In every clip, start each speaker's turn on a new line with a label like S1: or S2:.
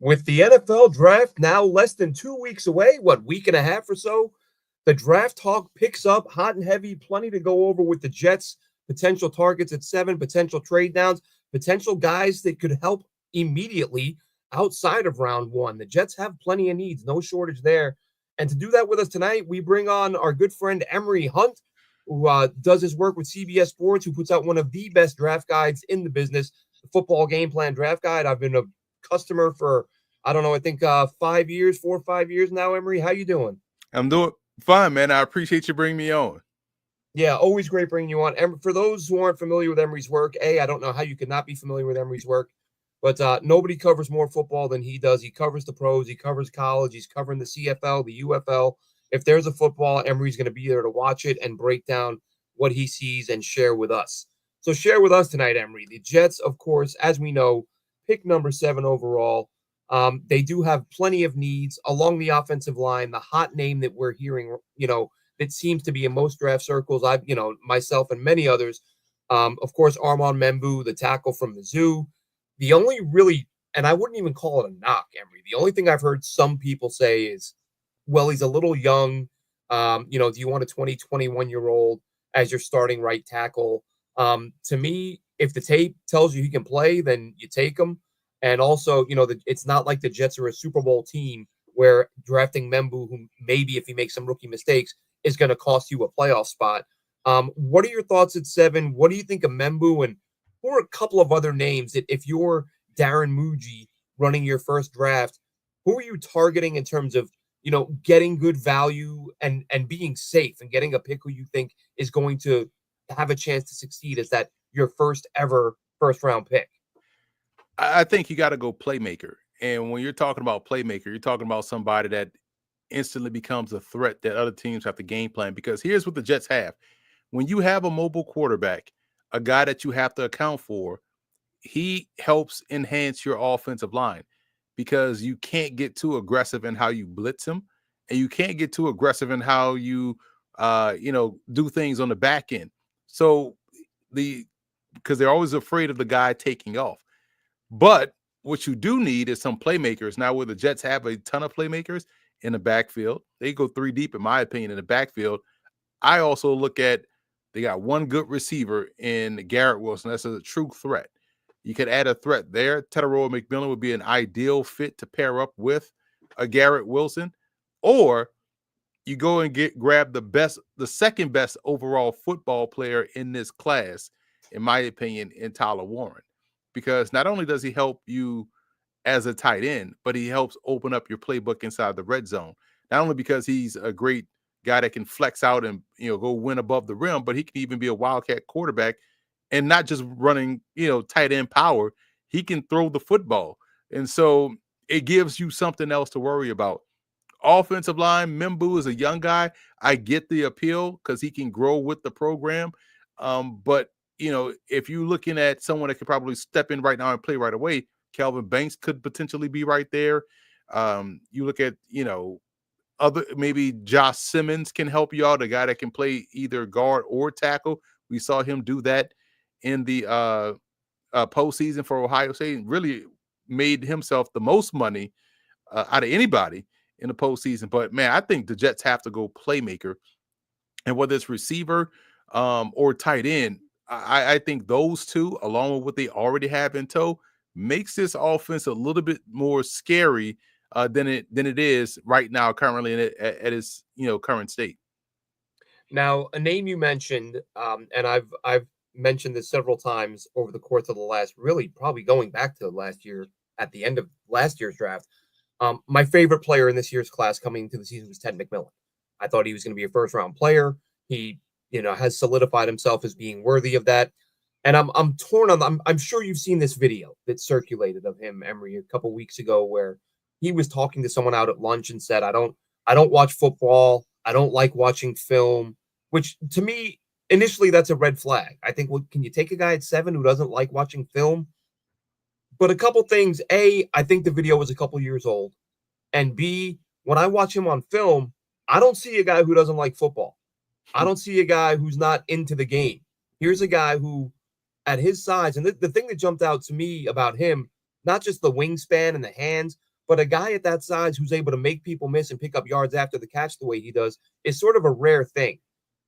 S1: With the NFL draft now less than 2 weeks away, what, week and a half or so, the draft talk picks up hot and heavy. Plenty to go over with the Jets, potential targets at 7, potential trade downs, potential guys that could help immediately outside of round 1. The Jets have plenty of needs, no shortage there. And to do that with us tonight, we bring on our good friend Emory Hunt, who does his work with CBS Sports, who puts out one of the best draft guides in the business, the Football Game Plan Draft Guide. I've been a customer for, I don't know, I think 5 years, 4 or 5 years now. Emory, how you doing?
S2: I'm doing fine, man. I appreciate you bringing me on.
S1: Yeah, always great bringing you on. And for those who aren't familiar with Emory's work, I don't know how you could not be familiar with Emory's work, but nobody covers more football than he does. He covers the pros, he covers college, he's covering the CFL, the UFL. If there's a football, Emory's going to be there to watch it and break down what he sees and share with us. So share with us tonight, Emory. The Jets, of course, as we know, pick number 7 overall. They do have plenty of needs along the offensive line. The hot name that we're hearing, that seems to be in most draft circles, myself and many others, of course, Armand Membu, the tackle from the Zoo. The only really, and I wouldn't even call it a knock, Emory. The only thing I've heard some people say is, well, he's a little young. Do you want a 20, 21-year-old as your starting right tackle? To me, if the tape tells you he can play, then you take him. And also, it's not like the Jets are a Super Bowl team where drafting Membu, who maybe if he makes some rookie mistakes, is going to cost you a playoff spot. What are your thoughts at 7? What do you think of Membu? And who are a couple of other names that if you're Darren Muji running your first draft, who are you targeting in terms of, getting good value and being safe and getting a pick who you think is going to have a chance to succeed as that your first ever first round pick?
S2: I think you got to go playmaker. And when you're talking about playmaker, you're talking about somebody that instantly becomes a threat that other teams have to game plan. Because here's what the Jets have. When you have a mobile quarterback, a guy that you have to account for, he helps enhance your offensive line because you can't get too aggressive in how you blitz him, and you can't get too aggressive in how you, do things on the back end. So because they're always afraid of the guy taking off. But what you do need is some playmakers. Now, where the Jets have a ton of playmakers in the backfield, they go 3 deep, in my opinion, in the backfield. I also look at they got one good receiver in Garrett Wilson. That's a true threat. You could add a threat there. Tetairoa McMillan would be an ideal fit to pair up with a Garrett Wilson. Or you go and grab the second best overall football player in this class, in my opinion, in Tyler Warren. Because not only does he help you as a tight end, but he helps open up your playbook inside the red zone. Not only because he's a great guy that can flex out and go win above the rim, but he can even be a wildcat quarterback and not just running tight end power. He can throw the football, and so it gives you something else to worry about. Offensive line, Membu is a young guy. I get the appeal because he can grow with the program, but if you're looking at someone that could probably step in right now and play right away, Calvin Banks could potentially be right there. You look at, other, maybe Josh Simmons can help you out, a guy that can play either guard or tackle. We saw him do that in the postseason for Ohio State, really made himself the most money out of anybody in the postseason. But, man, I think the Jets have to go playmaker. And whether it's receiver or tight end, I think those two, along with what they already have in tow, makes this offense a little bit more scary than it is right now, currently at its current state.
S1: Now, a name you mentioned, and I've mentioned this several times over the course of the last, really probably going back to last year, at the end of last year's draft. My favorite player in this year's class coming into the season was Ted McMillan. I thought he was going to be a first round player. He, has solidified himself as being worthy of that. And I'm torn on. I'm sure you've seen this video that circulated of him, Emory, a couple weeks ago, where he was talking to someone out at lunch and said, I don't watch football. I don't like watching film." Which to me, initially, that's a red flag. I think, well, can you take a guy at 7 who doesn't like watching film? But a couple things. A, I think the video was a couple years old. And B, when I watch him on film, I don't see a guy who doesn't like football. I don't see a guy who's not into the game. Here's a guy who, at his size, and the thing that jumped out to me about him, not just the wingspan and the hands, But a guy at that size who's able to make people miss and pick up yards after the catch the way he does is sort of a rare thing.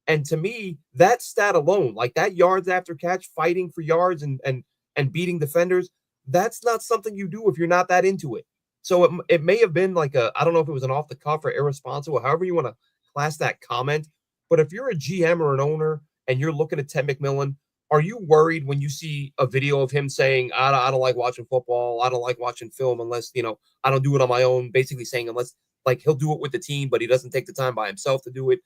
S1: And to me, that stat alone, like that yards after catch, fighting for yards and beating defenders, that's not something you do if you're not that into it. So it may have been like a, I don't know if it was an off the cuff or irresponsible, however you want to class that comment. But if you're a GM or an owner and you're looking at Ted McMillan, are you worried when you see a video of him saying, I don't like watching football, I don't like watching film unless, I don't do it on my own, basically saying unless like he'll do it with the team, but he doesn't take the time by himself to do it.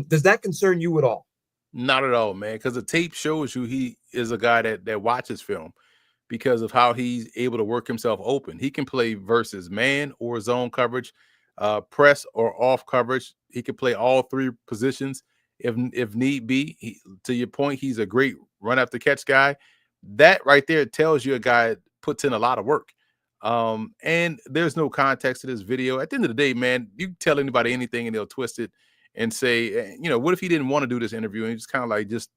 S1: Does that concern you at all?
S2: Not at all, man, because the tape shows you he is a guy that watches film because of how he's able to work himself open. He can play versus man or zone coverage, press or off coverage. He can play all three positions if need be. To your point, he's a great run after catch guy. That right there tells you a guy puts in a lot of work. And there's no context to this video. At the end of the day, man, you tell anybody anything and they'll twist it and say, what if he didn't want to do this interview and he's kind of like just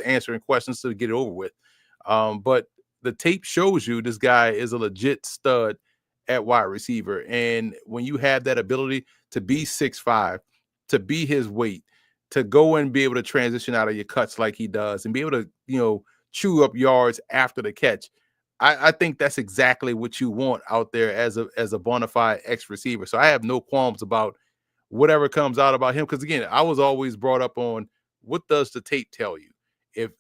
S2: answering questions to get it over with. But the tape shows you this guy is a legit stud at wide receiver. And when you have that ability to be 6'5", to be his weight, to go and be able to transition out of your cuts like he does and be able to, chew up yards after the catch, I think that's exactly what you want out there as a bona fide X receiver. So I have no qualms about whatever comes out about him. Because again, I was always brought up on what does the tape tell you?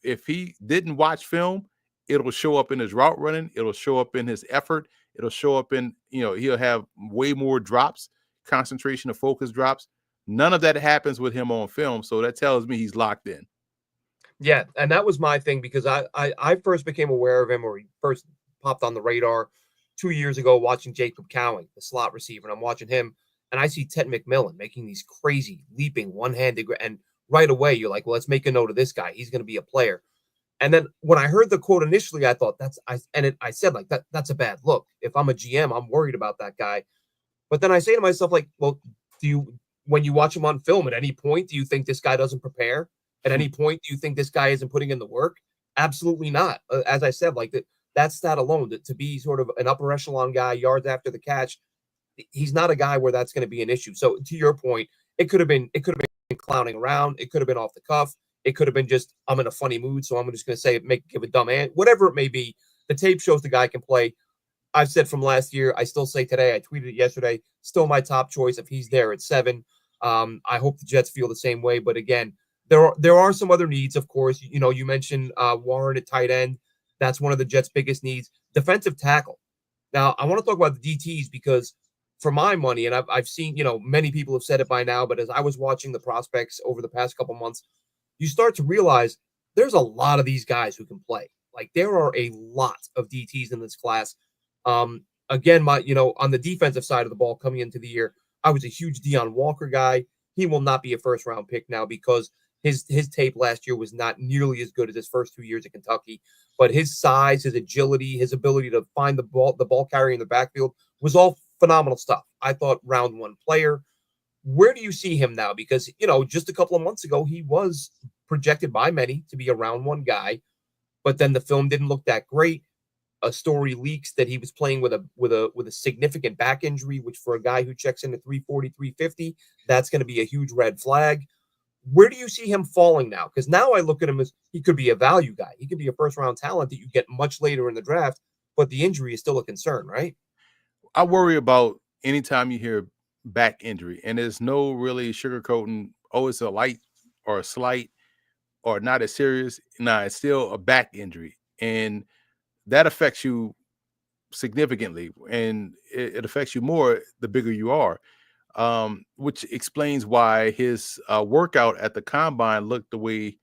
S2: If he didn't watch film, it'll show up in his route running, it'll show up in his effort, it'll show up in, he'll have way more drops, concentration of focus drops. None of that happens with him on film. So that tells me he's locked in.
S1: Yeah, and that was my thing because I first became aware of him, or he first popped on the radar 2 years ago watching Jacob Cowing, the slot receiver, and I'm watching him, and I see Ted McMillan making these crazy leaping one-handed, and right away you're like, well, let's make a note of this guy. He's going to be a player. And then when I heard the quote initially, I thought I said like that's a bad look. If I'm a GM, I'm worried about that guy. But then I say to myself, like, well, when you watch him on film, at any point, do you think this guy doesn't prepare? At any point, do you think this guy isn't putting in the work? Absolutely not. As I said, like that stat alone, to be sort of an upper echelon guy, yards after the catch, he's not a guy where that's going to be an issue. So to your point, it could have been clowning around. It could have been off the cuff. It could have been just I'm in a funny mood, so I'm just going to say give a dumb answer, whatever it may be. The tape shows the guy can play. I've said from last year, I still say today, I tweeted it yesterday, still my top choice if he's there at 7. I hope the Jets feel the same way. But again, there are some other needs, of course. You mentioned Warren at tight end. That's one of the Jets' biggest needs. Defensive tackle. Now, I want to talk about the DTs because for my money, and I've seen, many people have said it by now, but as I was watching the prospects over the past couple months, you start to realize there's a lot of these guys who can play. Like there are a lot of DTs in this class. Again, on the defensive side of the ball coming into the year, I was a huge Deion Walker guy. He will not be a first round pick now because his tape last year was not nearly as good as his first 2 years at Kentucky. But his size, his agility, his ability to find the ball carrier in the backfield was all phenomenal stuff. I thought round one player. Where do you see him now? Because just a couple of months ago, he was projected by many to be a round one guy, but then the film didn't look that great. A story leaks that he was playing with a significant back injury, which for a guy who checks into 340, 350, that's going to be a huge red flag. Where do you see him falling now? Because now I look at him as he could be a value guy. He could be a first round talent that you get much later in the draft, but the injury is still a concern, right?
S2: I worry about anytime you hear back injury, and there's no really sugarcoating. Oh, it's a light or a slight or not as serious. Nah, it's still a back injury, and that affects you significantly, and it affects you more the bigger you are. Which explains why his workout at the combine looked the way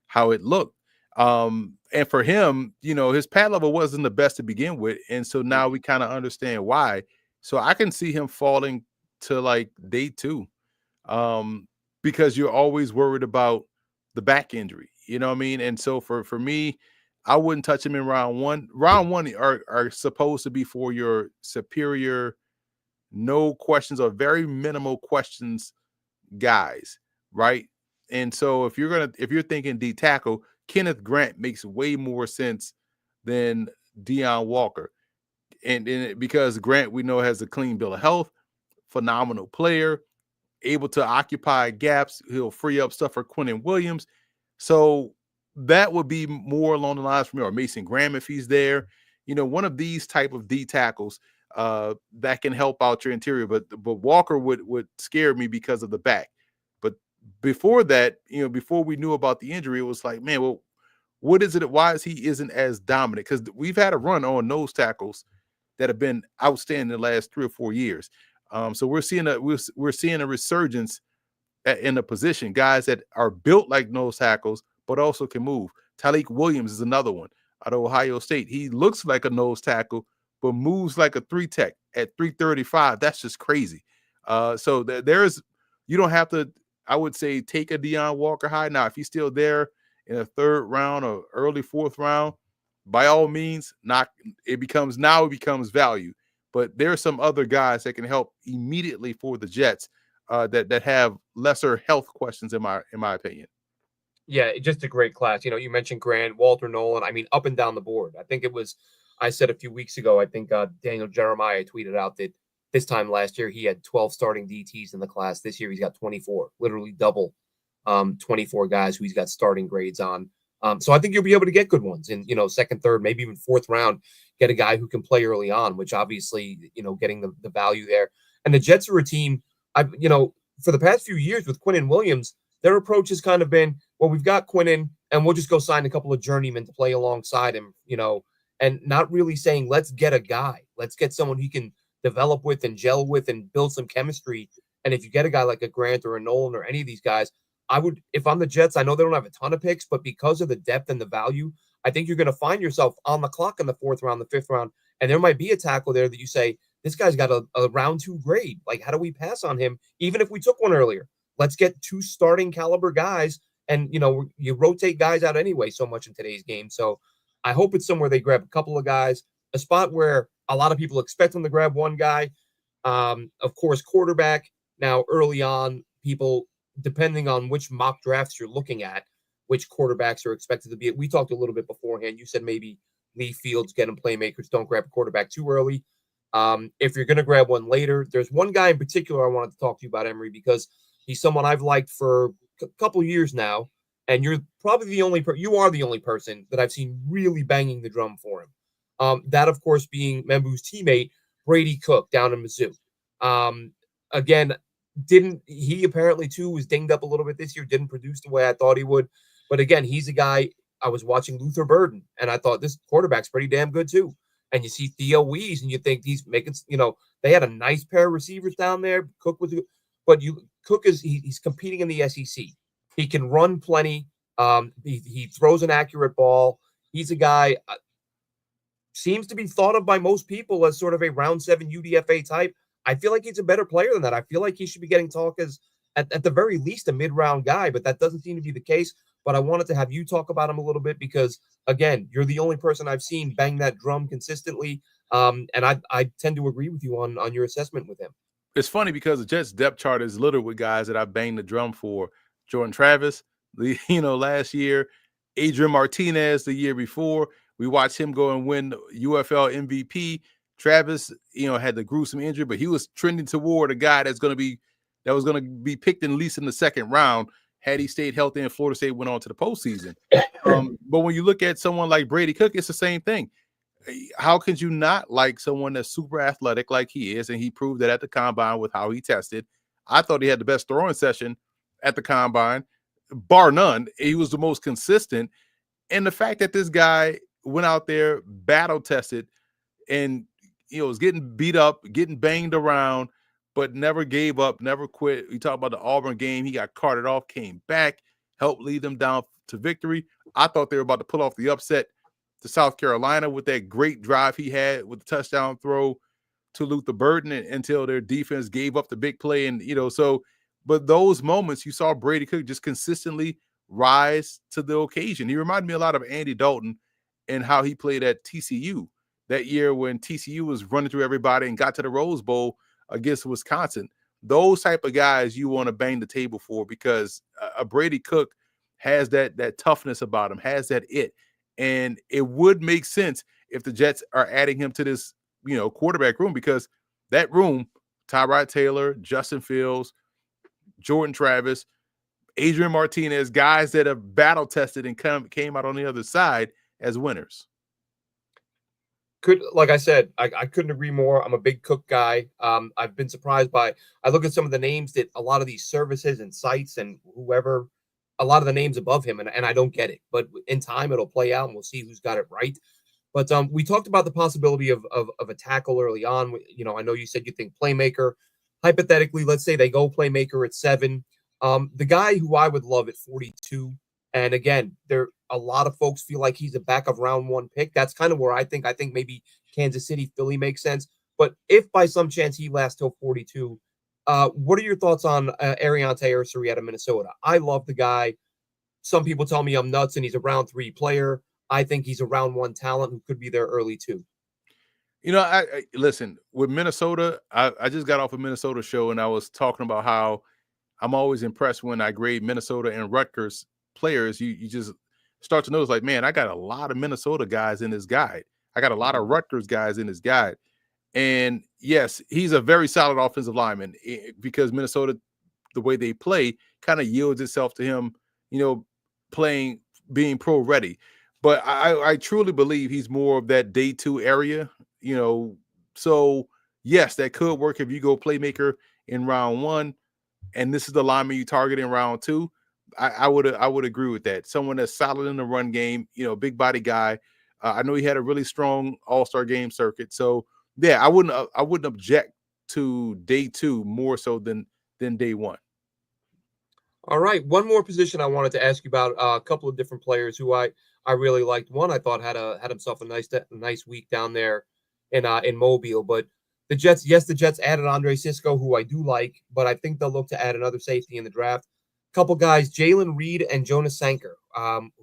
S2: how it looked. And for him, his pad level wasn't the best to begin with. And so now we kind of understand why. So I can see him falling to like day 2. Um, because you're always worried about the back injury. You know what I mean? And so for me, I wouldn't touch him in round 1. Round 1 are supposed to be for your superior, no questions or very minimal questions guys, right? And so if you're thinking D tackle, Kenneth Grant makes way more sense than Deion Walker. And because Grant, we know, has a clean bill of health, phenomenal player, able to occupy gaps. He'll free up stuff for Quentin Williams. So that would be more along the lines for me, or Mason Graham if he's there. One of these type of D tackles that can help out your interior. But Walker would scare me because of the back. But before that, before we knew about the injury, it was like, man, well, what is it? Why is he isn't as dominant? Because we've had a run on nose tackles that have been outstanding the last 3 or 4 years. So we're seeing a resurgence in the position, guys that are built like nose tackles, but also can move. Tyleik Williams is another one out of Ohio State. He looks like a nose tackle, but moves like a 3 tech at 335. That's just crazy. So there's, you don't have to, I would say, take a Deion Walker high. Now, if he's still there in a 3rd round or early 4th round, by all means, it becomes value. But there are some other guys that can help immediately for the Jets that have lesser health questions, in my opinion.
S1: Yeah, just a great class. You mentioned Grant, Walter Nolan. I mean, up and down the board. I think it was, I said a few weeks ago, I think Daniel Jeremiah tweeted out that this time last year he had 12 starting DTs in the class. This year he's got 24, literally double 24 guys who he's got starting grades on. So I think you'll be able to get good ones in, 2nd, 3rd, maybe even 4th round. Get a guy who can play early on, which obviously, getting the value there. And the Jets are a team, for the past few years with Quentin Williams, their approach has kind of been, well, we've got Quinnen, and we'll just go sign a couple of journeymen to play alongside him, and not really saying, let's get a guy. Let's get someone he can develop with and gel with and build some chemistry. And if you get a guy like a Grant or a Nolan or any of these guys, I would, if I'm the Jets, I know they don't have a ton of picks, but because of the depth and the value, I think you're going to find yourself on the clock in the 4th round, the 5th round, and there might be a tackle there that you say, this guy's got a round 2 grade. Like, how do we pass on him, even if we took one earlier? Let's get 2 starting caliber guys, and you rotate guys out anyway so much in today's game. So I hope it's somewhere they grab a couple of guys, a spot where a lot of people expect them to grab one guy. Of course, quarterback. Now, early on, people, depending on which mock drafts you're looking at, which quarterbacks are expected to be. We talked a little bit beforehand. You said maybe Lee Fields, getting playmakers, don't grab a quarterback too early. If you're going to grab one later, there's one guy in particular I wanted to talk to you about, Emory, because he's someone I've liked for a couple years now, and you're probably the only you are the only person that I've seen really banging the drum for him. That, of course, being Membu's teammate, Brady Cook, down in Mizzou. Again, he apparently too was dinged up a little bit this year, didn't produce the way I thought he would. But again, he's a guy. I was watching Luther Burden, and I thought this quarterback's pretty damn good too. And you see Theo Wees, and you think he's making, they had a nice pair of receivers down there. Cook was, but Cook is he's competing in the SEC. He can run plenty. He throws an accurate ball. He's a guy seems to be thought of by most people as sort of a round 7 UDFA type. I feel like he's a better player than that. I feel like he should be getting talk as at the very least a mid-round guy, but that doesn't seem to be the case. But I wanted to have you talk about him a little bit because, again, you're the only person I've seen bang that drum consistently. And I tend to agree with you on your assessment with him.
S2: It's funny because the Jets depth chart is littered with guys that I banged the drum for. Jordan Travis, last year, Adrian Martinez the year before. We watched him go and win UFL MVP. Travis, had the gruesome injury, but he was trending toward a guy that was going to be picked at least in the 2nd round had he stayed healthy and Florida State went on to the postseason. But when you look at someone like Brady Cook, it's the same thing. How could you not like someone that's super athletic like he is? And he proved that at the combine with how he tested. I thought he had the best throwing session at the combine, bar none. He was the most consistent. And the fact that this guy went out there, battle tested, and was getting beat up, getting banged around, but never gave up, never quit. You talk about the Auburn game, he got carted off, came back, helped lead them down to victory. I thought they were about to pull off the upset to South Carolina with that great drive he had with the touchdown throw to Luther Burden until their defense gave up the big play. And, but those moments you saw Brady Cook just consistently rise to the occasion. He reminded me a lot of Andy Dalton and how he played at TCU that year when TCU was running through everybody and got to the Rose Bowl against Wisconsin. Those type of guys you want to bang the table for because a Brady Cook has that toughness about him, has that it. And it would make sense if the Jets are adding him to this quarterback room, because that room, Tyrod Taylor, Justin Fields, Jordan Travis, Adrian Martinez, guys that have battle tested and came out on the other side as winners.
S1: Like I said, I couldn't agree more. I'm a big Cook guy. I've been surprised by. I look at some of the names that a lot of these services and sites and whoever, a lot of the names above him, and I don't get it. But in time, it'll play out, and we'll see who's got it right. But we talked about the possibility of a tackle early on. I know you said you think playmaker. Hypothetically, let's say they go playmaker at 7. The guy who I would love at 42, and again, a lot of folks feel like he's a back of round 1 pick. That's kind of where I think maybe Kansas City, Philly makes sense. But if by some chance he lasts till 42, what are your thoughts on Ariante Ursary out of Minnesota? I love the guy. Some people tell me I'm nuts and he's a round 3 player. I think he's a round 1 talent who could be there early too.
S2: I listen, with Minnesota. I just got off a Minnesota show and I was talking about how I'm always impressed when I grade Minnesota and Rutgers players. You just start to notice, like, man, I got a lot of Minnesota guys in this guide. I got a lot of Rutgers guys in this guide. And yes, he's a very solid offensive lineman, because Minnesota, the way they play, kind of yields itself to him, being pro ready. But I truly believe he's more of that day 2 area, So yes, that could work if you go playmaker in round 1, and this is the lineman you target in round 2. I would agree with that. Someone that's solid in the run game, big body guy. I know he had a really strong All-Star game circuit, so yeah, I wouldn't object to day 2 more so than day 1.
S1: All right, one more position I wanted to ask you about. A couple of different players who I really liked. One I thought had himself a nice week down there in Mobile. But the Jets added Andre Cisco, who I do like, but I think they'll look to add another safety in the draft. Couple guys, Jalen Reed and Jonas Sanker,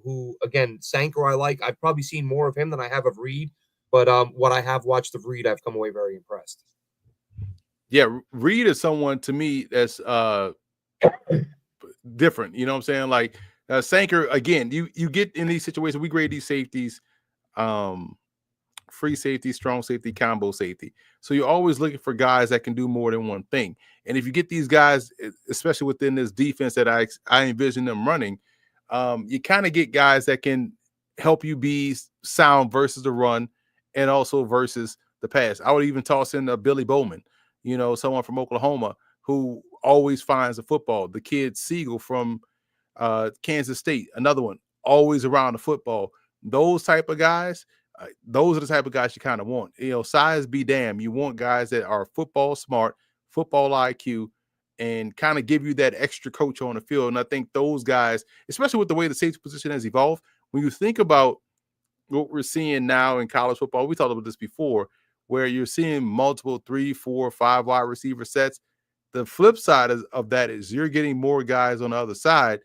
S1: who, again, Sanker I like. I've probably seen more of him than I have of Reed, but what I have watched of Reed, I've come away very impressed.
S2: Yeah, Reed is someone to me that's different. You know what I'm saying? Like, Sanker, again, you get in these situations, we grade these safeties, free safety, strong safety, combo safety. So you're always looking for guys that can do more than one thing. And if you get these guys, especially within this defense that I envision them running, you kind of get guys that can help you be sound versus the run and also versus the pass. I would even toss in Billy Bowman, someone from Oklahoma who always finds the football. The kid Siegel from Kansas State, another one, always around the football. Those type of guys, those are the type of guys you kind of want. Size be damn. You want guys that are football smart, football IQ, and kind of give you that extra coach on the field. And I think those guys, especially with the way the safety position has evolved, when you think about what we're seeing now in college football, we talked about this before, where you're seeing multiple 3, 4, 5 wide receiver sets. The flip side of that is you're getting more guys on the other side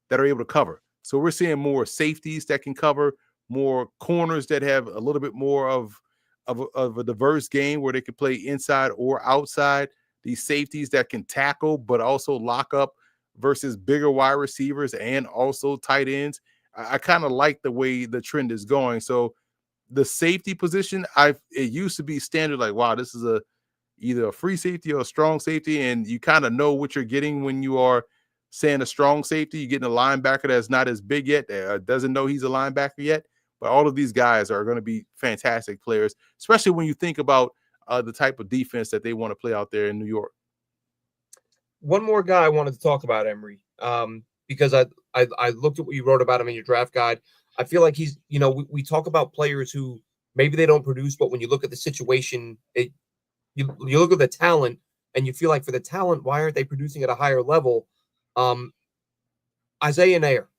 S2: that are able to cover. So we're seeing more safeties that can cover, more corners that have a little bit more of a diverse game where they can play inside or outside. These safeties that can tackle but also lock up versus bigger wide receivers and also tight ends. I kind of like the way the trend is going. So the safety position, it used to be standard, like, wow, this is either a free safety or a strong safety, and you kind of know what you're getting when you are saying a strong safety. You're getting a linebacker that's not as big yet, doesn't know he's a linebacker yet. But all of these guys are going to be fantastic players, especially when you think about the type of defense that they want to play out there in New York.
S1: One more guy I wanted to talk about, Emory, because I looked at what you wrote about him in your draft guide. I feel like he's, we talk about players who maybe they don't produce, but when you look at the situation, you look at the talent and you feel like for the talent, why aren't they producing at a higher level? Isaiah Nair,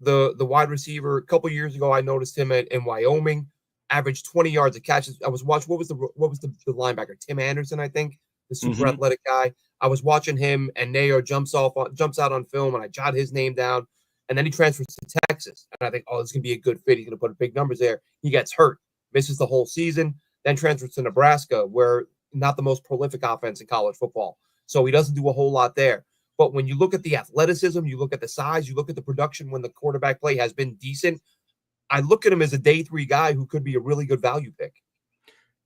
S1: the wide receiver, a couple years ago, I noticed him in Wyoming, averaged 20 yards a catch. I was watching, what was the linebacker? Tim Anderson, I think, the super athletic guy. I was watching him, and Nair jumps out on film, and I jot his name down, and then he transfers to Texas, and I think, oh, this is gonna be a good fit. He's gonna put big numbers there. He gets hurt, misses the whole season, then transfers to Nebraska, where not the most prolific offense in college football, so he doesn't do a whole lot there. But when you look at the athleticism, you look at the size, you look at the production when the quarterback play has been decent, I look at him as a day 3 guy who could be a really good value pick.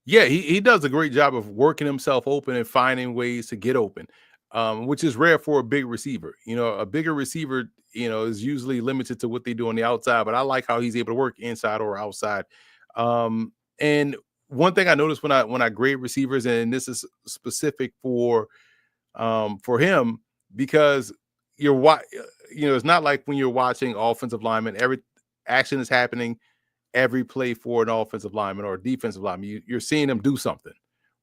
S2: Yeah, he does a great job of working himself open and finding ways to get open, which is rare for a big receiver. You know, a bigger receiver, is usually limited to what they do on the outside. But I like how he's able to work inside or outside. And one thing I noticed when I grade receivers, and this is specific for him, because it's not like when you're watching offensive linemen, every action is happening every play for an offensive lineman or a defensive lineman. You're seeing them do something,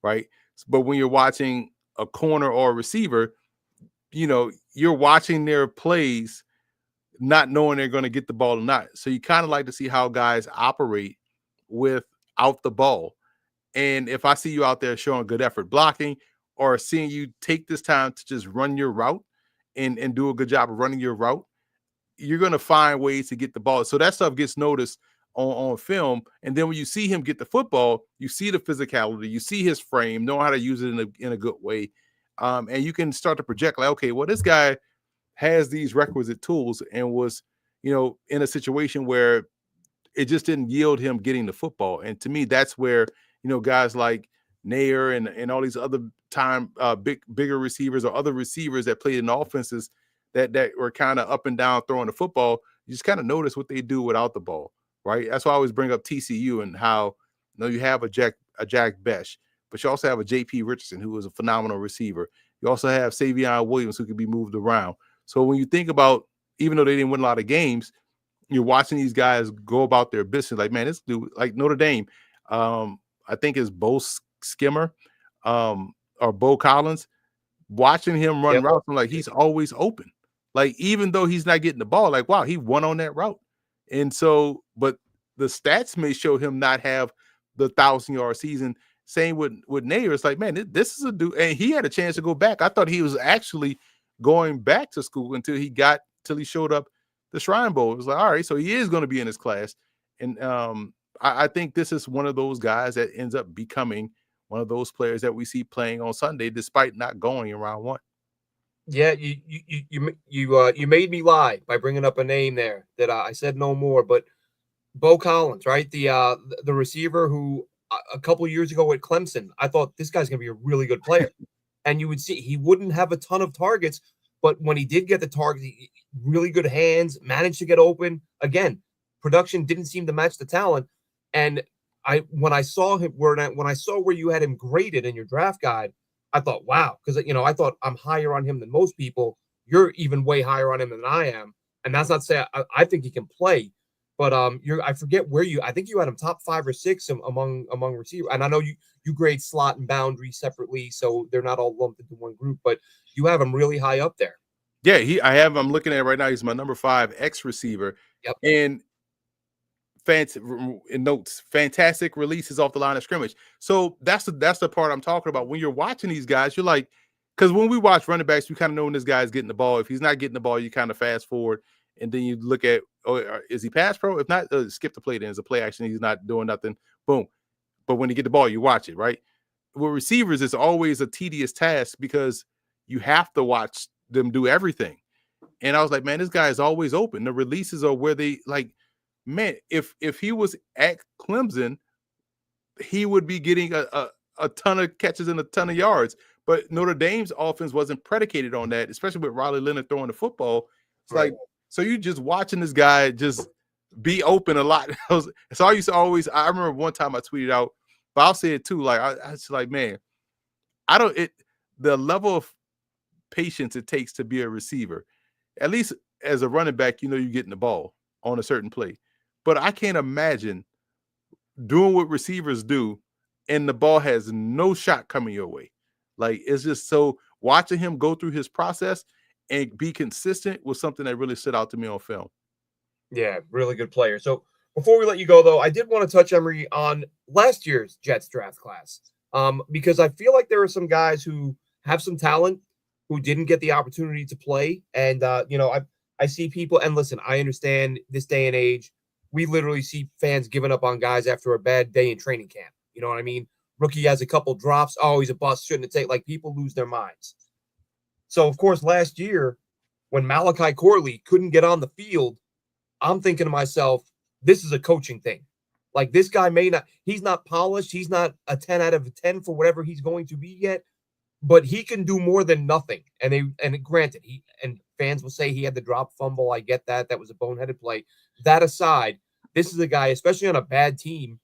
S2: right? But when you're watching a corner or a receiver, you're watching their plays, not knowing they're going to get the ball or not. So you kind of like to see how guys operate without the ball. And if I see you out there showing good effort blocking, or seeing you take this time to just run your route and do a good job of running your route, you're going to find ways to get the ball. So that stuff gets noticed on film. And then when you see him get the football, you see the physicality, you see his frame, know how to use it in a good way. And you can start to project like, okay, well, this guy has these requisite tools and was, in a situation where it just didn't yield him getting the football. And to me, that's where, guys like Nair and all these other bigger receivers or other receivers that played in offenses that were kind of up and down throwing the football, you just kind of notice what they do without the ball, right? That's why I always bring up TCU and how, you have a Jack Besh, but you also have a JP Richardson, who is a phenomenal receiver. You also have Savion Williams, who can be moved around. So when you think about, even though they didn't win a lot of games, you're watching these guys go about their business. Like, man, this dude, like Notre Dame, I think is Bo Skimmer, or Bo Collins. Watching him run
S1: Yep.
S2: routes, I'm like, he's always open. Like, even though he's not getting the ball, like, wow, he won on that route. And so, but the stats may show him not have the 1,000-yard season. Same with Nair. It's like, man, this is a dude, and he had a chance to go back. I thought he was actually going back to school until he showed up the Shrine Bowl. It was like, all right, so he is going to be in his class. And I think this is one of those guys that ends up becoming one of those players that we see playing on Sunday, despite not going in round one.
S1: Yeah, you made me lie by bringing up a name there that I said no more. But Bo Collins, right? The receiver who a couple years ago at Clemson, I thought this guy's going to be a really good player. And you would see he wouldn't have a ton of targets, but when he did get the targets, really good hands, managed to get open. Again, production didn't seem to match the talent. And when I saw him when I saw where you had him graded in your draft guide, I thought, wow, because I thought I'm higher on him than most people. You're even way higher on him than I am. And that's not to say I think he can play, but I forget where I think you had him top 5 or 6 among receivers. And I know you grade slot and boundary separately, so they're not all lumped into one group, but you have him really high up there.
S2: Yeah, I'm looking at it right now. He's my number 5 X receiver.
S1: Yep.
S2: And fantastic releases off the line of scrimmage. So that's the part I'm talking about. When you're watching these guys, you're like, because when we watch running backs, you kind of know when this guy's getting the ball. If he's not getting the ball, you kind of fast forward, and then you look at, is he pass pro? If not, skip the play. Then it's a play action. He's not doing nothing. Boom. But when you get the ball, you watch it, right? With receivers, it's always a tedious task because you have to watch them do everything. And I was like, man, this guy is always open. The releases are where they like, man, if he was at Clemson, he would be getting a ton of catches and a ton of yards. But Notre Dame's offense wasn't predicated on that, especially with Riley Leonard throwing the football. It's
S1: Right.
S2: like, so you just watching this guy just be open a lot. So I used to always, I remember one time I tweeted out, but I'll say it too. Like, I was like, man, the level of patience it takes to be a receiver, at least as a running back, you're getting the ball on a certain play. But I can't imagine doing what receivers do and the ball has no shot coming your way. Like, it's just so watching him go through his process and be consistent was something that really stood out to me on film.
S1: Yeah, really good player. So before we let you go, though, I did want to touch, Emory, on last year's Jets draft class, because I feel like there are some guys who have some talent who didn't get the opportunity to play. And I see people, and listen, I understand this day and age, we literally see fans giving up on guys after a bad day in training camp. You know what I mean? Rookie has a couple drops. Oh, he's a bust. Shouldn't have taken. Like, people lose their minds. So of course, last year when Malachi Corley couldn't get on the field, I'm thinking to myself, this is a coaching thing. Like this guy he's not polished. He's not a 10 out of 10 for whatever he's going to be yet, but he can do more than nothing. And granted, fans will say he had the drop fumble. I get that. That was a boneheaded play. That aside, this is a guy, especially on a bad team,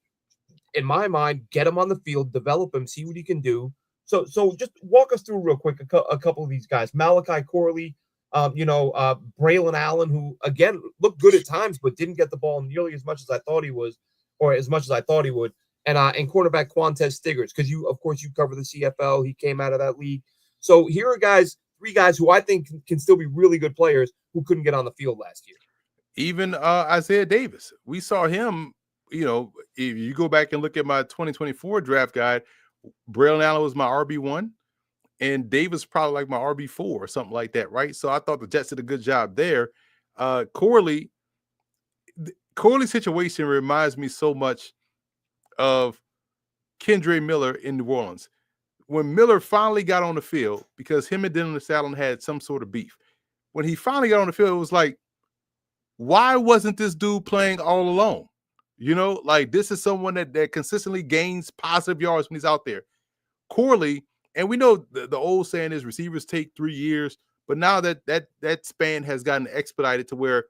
S1: in my mind, get him on the field, develop him, see what he can do. So just walk us through real quick a couple of these guys. Malachi Corley, Braylon Allen, who again looked good at times, but didn't get the ball nearly as much as I thought he was, or as much as I thought he would. And cornerback Quantez Stiggers, because of course, you cover the CFL. He came out of that league. So here are three guys who I think can still be really good players who couldn't get on the field last year.
S2: Even Isaiah Davis, we saw him. If you go back and look at my 2024 draft guide, Braylon Allen was my RB1, and Davis probably like my RB4 or something like that, right? So I thought the Jets did a good job there. Corley's situation reminds me so much of Kendre Miller in New Orleans. When Miller finally got on the field, because him and Dennis Allen had some sort of beef, when he finally got on the field, it was like, why wasn't this dude playing all alone? Like this is someone that consistently gains positive yards when he's out there. Corley, and we know the old saying is receivers take 3 years, but now that span has gotten expedited to where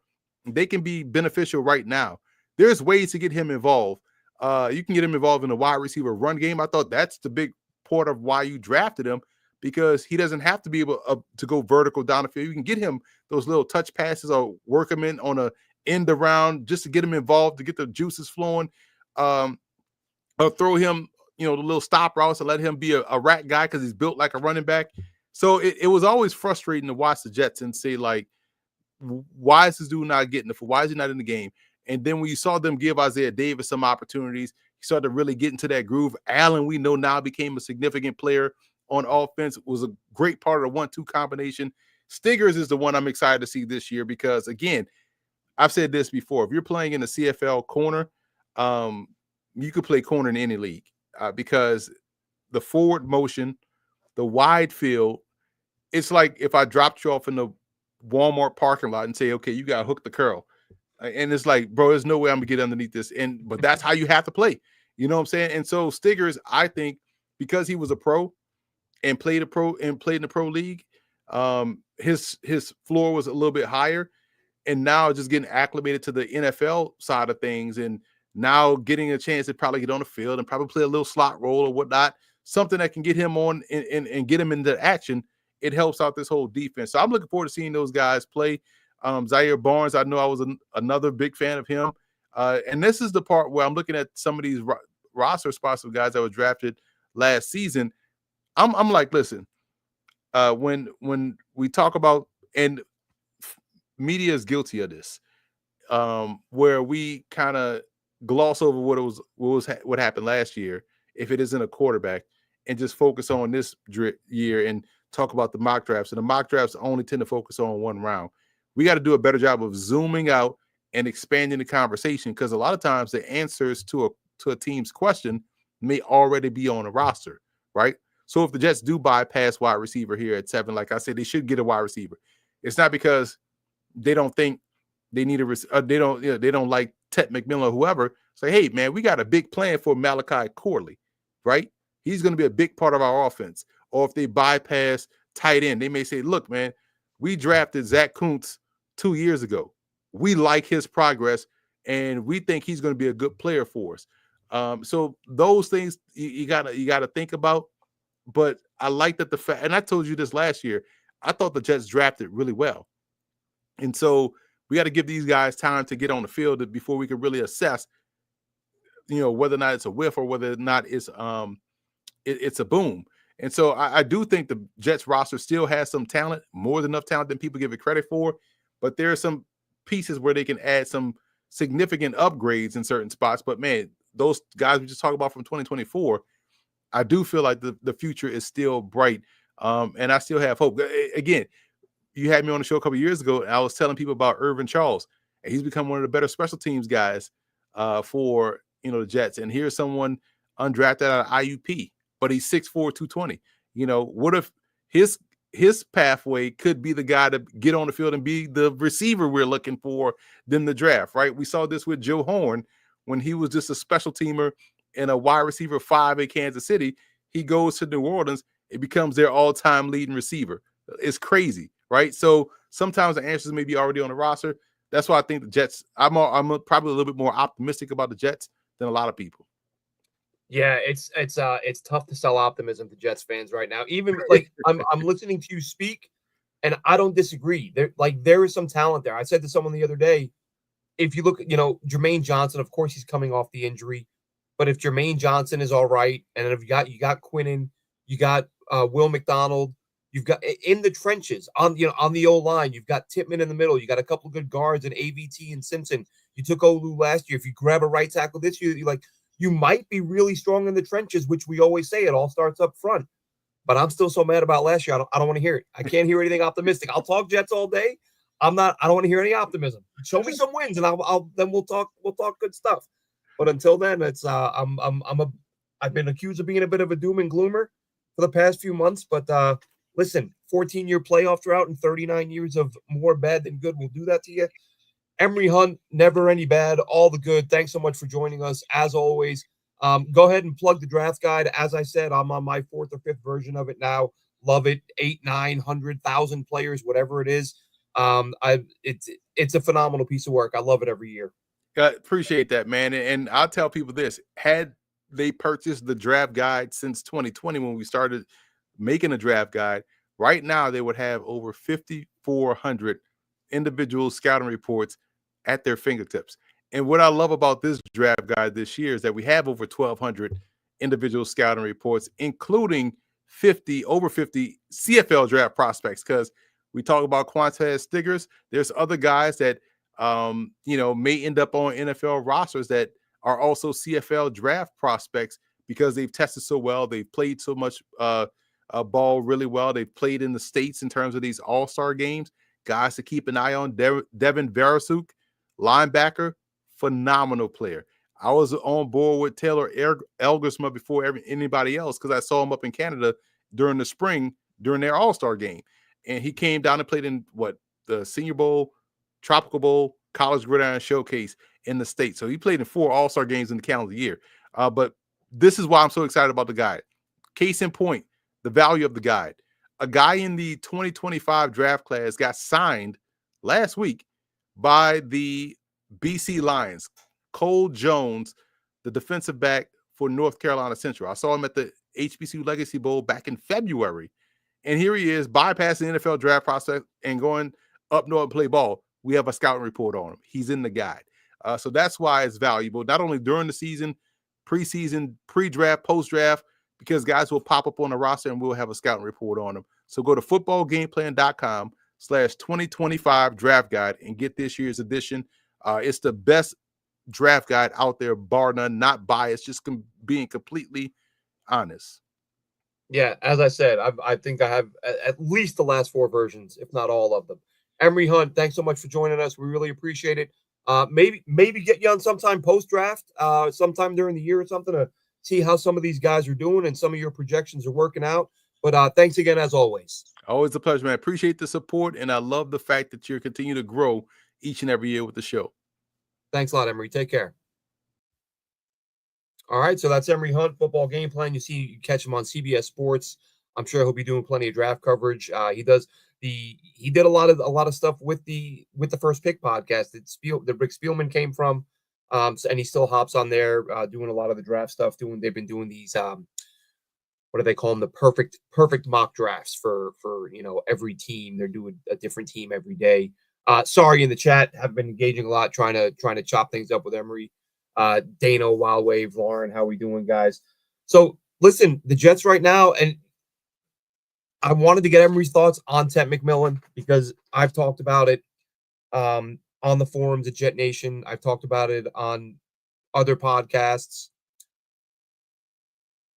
S2: they can be beneficial right now. There's ways to get him involved. You can get him involved in the wide receiver run game. I thought that's the big part of why you drafted him, because he doesn't have to be able to go vertical down the field. You can get him those little touch passes or work him in on a end around just to get him involved, to get the juices flowing, or throw him, the little stop routes and let him be a rack guy because he's built like a running back. So it was always frustrating to watch the Jets and say, like, why is this dude not getting why is he not in the game? And then when you saw them give Isaiah Davis some opportunities, he started to really get into that groove. Allen, we know now, became a significant player on offense, was a great part of the 1-2 combination. Stiggers is the one I'm excited to see this year because, again, I've said this before. If you're playing in the CFL corner, you could play corner in any league because the forward motion, the wide field, it's like if I dropped you off in the Walmart parking lot and say, okay, you got to hook the curl. And it's like, bro, there's no way I'm going to get underneath this. But that's how you have to play. You know what I'm saying? And so Stiggers, I think, because he was a pro and played in the pro league, his floor was a little bit higher. And now just getting acclimated to the NFL side of things, and now getting a chance to probably get on the field and probably play a little slot role or whatnot, something that can get him on and get him into action. It helps out this whole defense. So I'm looking forward to seeing those guys play. Zaire Barnes, I know I was another big fan of him. And this is the part where I'm looking at some of these roster spots of guys that were drafted last season. I'm like, listen, when we talk about, and media is guilty of this, where we kind of gloss over what happened last year, if it isn't a quarterback, and just focus on this year and talk about the mock drafts. And the mock drafts only tend to focus on one round. We got to do a better job of zooming out and expanding the conversation, because a lot of times the answers to a team's question may already be on a roster, right? So if the Jets do bypass wide receiver here at 7, like I said, they should get a wide receiver. It's not because they don't think they need they don't like Ted McMillan or whoever. Say, hey man, we got a big plan for Malachi Corley, right? He's going to be a big part of our offense. Or if they bypass tight end, they may say, look, man, we drafted Zach Kuntz 2 years ago. We like his progress, and we think he's going to be a good player for us. So those things you gotta think about. But I like that the fact, and I told you this last year, I thought the Jets drafted really well. And so we got to give these guys time to get on the field before we can really assess, whether or not it's a whiff or whether or not it's a boom. And so I do think the Jets roster still has some talent, more than enough talent than people give it credit for. But there are some pieces where they can add some significant upgrades in certain spots. But man, those guys we just talked about from 2024, I do feel like the future is still bright. And I still have hope. Again, you had me on the show a couple of years ago, and I was telling people about Irvin Charles, and he's become one of the better special teams guys for the Jets. And here's someone undrafted out of IUP, but he's 6'4", 220. What if his pathway could be the guy to get on the field and be the receiver we're looking for than the draft, right? We saw this with Joe Horn when he was just a special teamer and a wide receiver 5 in Kansas City. He goes to New Orleans, it becomes their all-time leading receiver. It's crazy, right? So sometimes the answers may be already on the roster. That's why I think the Jets, I'm probably a little bit more optimistic about the Jets than a lot of people.
S1: Yeah, it's tough to sell optimism to Jets fans right now. Even like I'm listening to you speak, and I don't disagree. There is some talent there. I said to someone the other day, if you look at, Jermaine Johnson, of course he's coming off the injury, but if Jermaine Johnson is all right, and if you got Quinnen, you got Will McDonald, you've got in the trenches on the O line, you've got Tippmann in the middle, you got a couple of good guards in AVT and Simpson. You took Olu last year. If you grab a right tackle this year, you might be really strong in the trenches, which we always say it all starts up front. But I'm still so mad about last year. I don't want to hear it. I can't hear anything optimistic. I'll talk Jets all day. I don't want to hear any optimism. Show me some wins, and then we'll talk good stuff. But until then, it's I've been accused of being a bit of a doom and gloomer for the past few months. But listen, 14-year playoff drought and 39 years of more bad than good will do that to you. Emory Hunt, never any bad, all the good. Thanks so much for joining us, as always. Go ahead and plug the draft guide. As I said, I'm on my 4th or 5th version of it now. Love it. 8, 900,000 players, whatever it is. It's a phenomenal piece of work. I love it every year.
S2: Appreciate that, man. And I'll tell people this: had they purchased the draft guide since 2020, when we started making a draft guide, right now they would have over 5,400 individual scouting reports at their fingertips. And what I love about this draft guide this year is that we have over 1,200 individual scouting reports, including over 50 CFL draft prospects. Because we talk about Quantez Stiggers, there's other guys that may end up on NFL rosters that are also CFL draft prospects because they've tested so well, they've played so much ball really well, they've played in the States in terms of these all-star games. Guys to keep an eye on: Devin Verasuk, linebacker, phenomenal player. I was on board with Taylor Elgersma before anybody else because I saw him up in Canada during the spring during their all-star game. And he came down and played in the Senior Bowl, Tropical Bowl, College Gridiron Showcase in the States. So he played in 4 all-star games in the calendar year. But this is why I'm so excited about the guide. Case in point, the value of the guide. A guy in the 2025 draft class got signed last week by the BC Lions. Cole Jones, the defensive back for North Carolina Central. I saw him at the HBCU Legacy Bowl back in February. And here he is bypassing the NFL draft process and going up north and play ball. We have a scouting report on him. He's in the guide. So that's why it's valuable, not only during the season, preseason, pre-draft, post-draft, because guys will pop up on the roster and we'll have a scouting report on them. So go to footballgameplan.com/2025 draft guide and get this year's edition. It's the best draft guide out there, bar none, not biased, just being completely honest.
S1: Yeah, as I said, I think I have at least the last 4 versions, if not all of them. Emory Hunt, thanks so much for joining us. We really appreciate it. Maybe get you on sometime post-draft, sometime during the year or something, to see how some of these guys are doing and some of your projections are working out. But thanks again, as always.
S2: Always a pleasure, man. Appreciate the support, and I love the fact that you're continuing to grow each and every year with the show.
S1: Thanks a lot, Emory. Take care. All right, so that's Emory Hunt, Football Game Plan. You catch him on CBS Sports. I'm sure he'll be doing plenty of draft coverage. He did a lot of stuff with the First Pick podcast that Rick Spielman came from, and he still hops on there doing a lot of the draft stuff. They've been doing these what do they call them, the perfect mock drafts for every team. They're doing a different team every day. Sorry, in the chat, have been engaging a lot, trying to chop things up with Emory. Dano, Wild Wave, Lauren, how we doing, guys? So listen, the Jets right now, and I wanted to get Emory's thoughts on Ted McMillan because I've talked about it on the forums at JetNation. I've talked about it on other podcasts.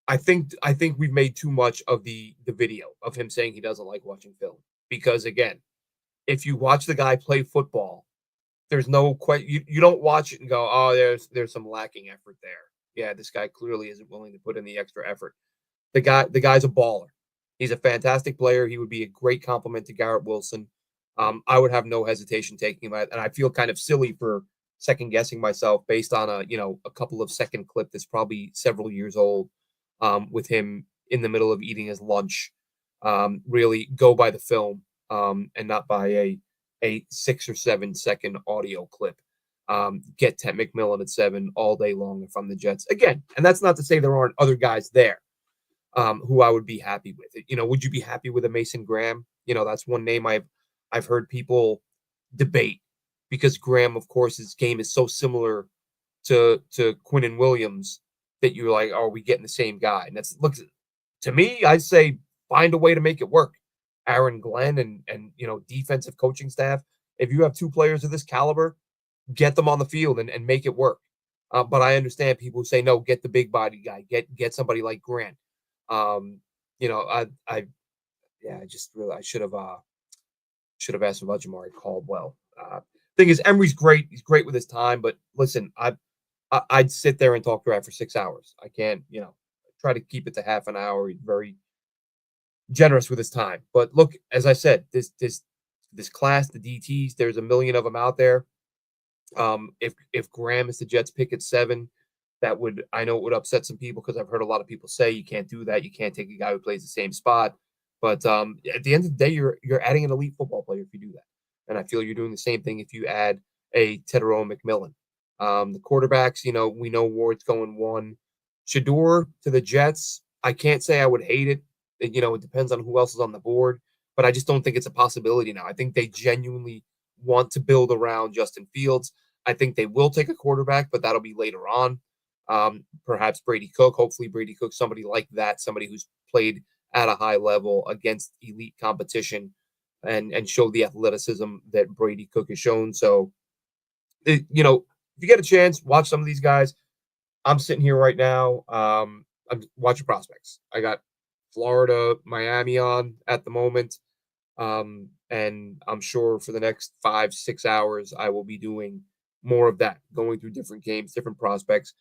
S1: I think we've made too much of the video of him saying he doesn't like watching film because, again, if you watch the guy play football, there's no question. You don't watch it and go, oh, there's some lacking effort there. Yeah, this guy clearly isn't willing to put in the extra effort. The guy's a baller. He's a fantastic player. He would be a great compliment to Garrett Wilson. I would have no hesitation taking him, and I feel kind of silly for second guessing myself based on a couple of second clip that's probably several years old, with him in the middle of eating his lunch. Really go by the film, and not by a 6 or 7 second audio clip. Get Ted McMillan at 7 all day long if I'm the Jets again. And that's not to say there aren't other guys there, who I would be happy with. Would you be happy with a Mason Graham? That's one name I've heard people debate because Graham, of course, his game is so similar to Quinnen Williams that you're like, oh, are we getting the same guy? And that's looks to me, I'd say find a way to make it work. Aaron Glenn and defensive coaching staff. If you have two players of this caliber, get them on the field and make it work. But I understand people who say no, get the big body guy, get somebody like Grant. I yeah, I just really I should have asked about Jamari Caldwell. Thing is, Emery's great. He's great with his time, but listen, I'd sit there and talk draft for 6 hours. I can't, try to keep it to half an hour. He's very generous with his time. But look, as I said, this class, the DTs, there's a million of them out there. If Graham is the Jets pick at 7, I know it would upset some people because I've heard a lot of people say you can't do that. You can't take a guy who plays the same spot. But at the end of the day, you're adding an elite football player if you do that. And I feel you're doing the same thing if you add a Tedero McMillan. The quarterbacks, we know Ward's going 1. Shador to the Jets. I can't say I would hate it. It depends on who else is on the board, but I just don't think it's a possibility now. I think they genuinely want to build around Justin Fields. I think they will take a quarterback, but that'll be later on. Perhaps Brady Cook. Hopefully, Brady Cook, somebody like that, somebody who's played at a high level against elite competition and show the athleticism that Brady Cook has shown. So, if you get a chance, watch some of these guys. I'm sitting here right now. I'm watching prospects. I got Florida, Miami on at the moment. And I'm sure for the next 5, 6 hours, I will be doing more of that, going through different games, different prospects,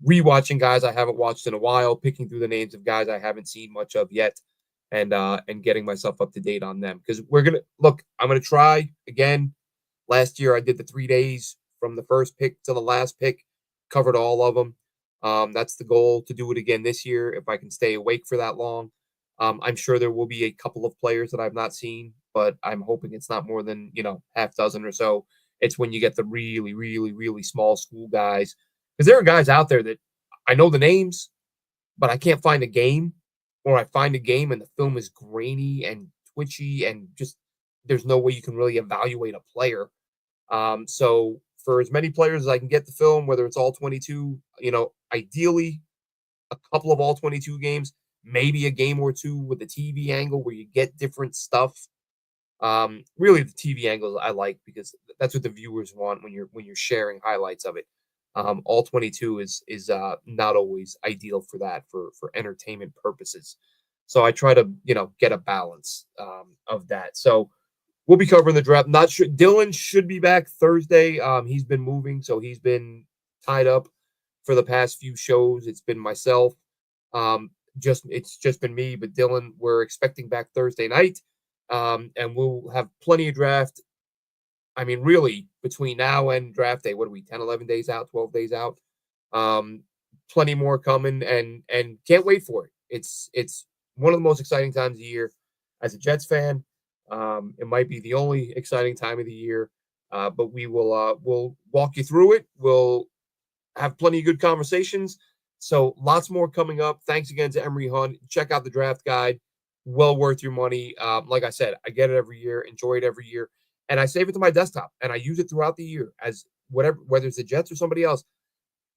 S1: rewatching guys I haven't watched in a while, picking through the names of guys I haven't seen much of yet, and getting myself up to date on them. Because I'm gonna try again. Last year I did the 3 days from the first pick to the last pick, covered all of them. That's the goal to do it again this year if I can stay awake for that long. I'm sure there will be a couple of players that I've not seen, but I'm hoping it's not more than half dozen or so. It's when you get the really, really, really small school guys, because there are guys out there that I know the names, but I can't find a game, or I find a game and the film is grainy and twitchy and just there's no way you can really evaluate a player. So for as many players as I can get the film, whether it's all 22, ideally a couple of all 22 games, maybe a game or two with the TV angle where you get different stuff. Really, the TV angles I like because that's what the viewers want when you're sharing highlights of it. All 22 is not always ideal for that for entertainment purposes. So I try to get a balance of that. So we'll be covering the draft. Not sure Dylan should be back Thursday. He's been moving, so he's been tied up for the past few shows. It's been myself. It's just been me, but Dylan, we're expecting back Thursday night. And we'll have plenty of draft. I mean, really, between now and draft day, what are we, 10, 11 days out, 12 days out? Plenty more coming and can't wait for it. It's one of the most exciting times of the year as a Jets fan. It might be the only exciting time of the year, but we'll walk you through it. We'll have plenty of good conversations. So lots more coming up. Thanks again to Emory Hunt. Check out the draft guide. Well worth your money. Like I said, I get it every year, enjoy it every year, and I save it to my desktop and I use it throughout the year as whether it's the Jets or somebody else.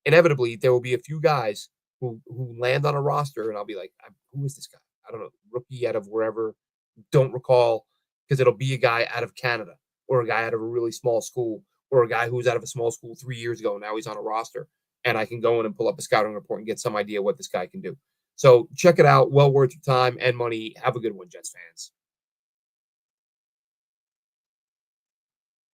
S1: Inevitably, there will be a few guys who land on a roster, and I'll be like, who is this guy? I don't know, rookie out of wherever, don't recall, because it'll be a guy out of Canada or a guy out of a really small school or a guy who was out of a small school 3 years ago. Now he's on a roster, and I can go in and pull up a scouting report and get some idea what this guy can do. So check it out. Well worth your time and money. Have a good one, Jets fans.